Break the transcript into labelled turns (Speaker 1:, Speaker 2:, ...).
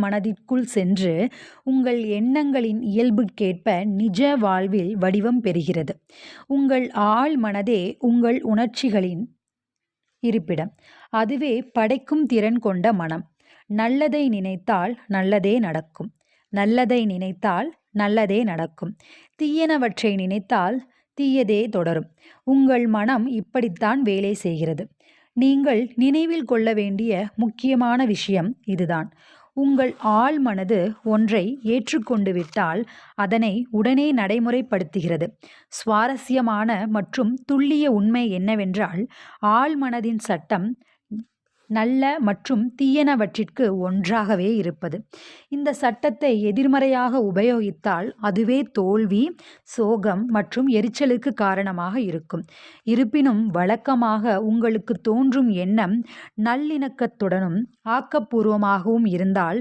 Speaker 1: மனதிற்குள் சென்று உங்கள் எண்ணங்களின் இயல்புக்கேற்ப நிஜ வாழ்வில் வடிவம் பெறுகிறது. உங்கள் ஆழ் மனதே உங்கள் உணர்ச்சிகளின் இருப்பிடம். அதுவே படைக்கும் திறன் கொண்ட மனம். நல்லதை நினைத்தால் நல்லதே நடக்கும். நல்லதை நினைத்தால் நல்லதே நடக்கும். தீயனவற்றை நினைத்தால் தீயதே தொடரும். உங்கள் மனம் இப்படித்தான் வேலை செய்கிறது. நீங்கள் நினைவில் கொள்ள வேண்டிய முக்கியமான விஷயம் இதுதான். உங்கள் ஆழ் மனது ஒன்றை ஏற்றுக்கொண்டு விட்டால் அதனை உடனே நடைமுறைப்படுத்துகிறது. சுவாரஸ்யமான மற்றும் துல்லிய உண்மை என்னவென்றால், ஆழ்மனதின் சட்டம் நல்ல மற்றும் தீயனவற்றிற்கு ஒன்றாகவே இருப்பது. இந்த சட்டத்தை எதிர்மறையாக உபயோகித்தால் அதுவே தோல்வி, சோகம் மற்றும் எரிச்சலுக்கு காரணமாக இருக்கும். இருப்பினும் வழக்கமாக உங்களுக்கு தோன்றும் எண்ணம் நல்லிணக்கத்துடனும் ஆக்கப்பூர்வமாகவும் இருந்தால்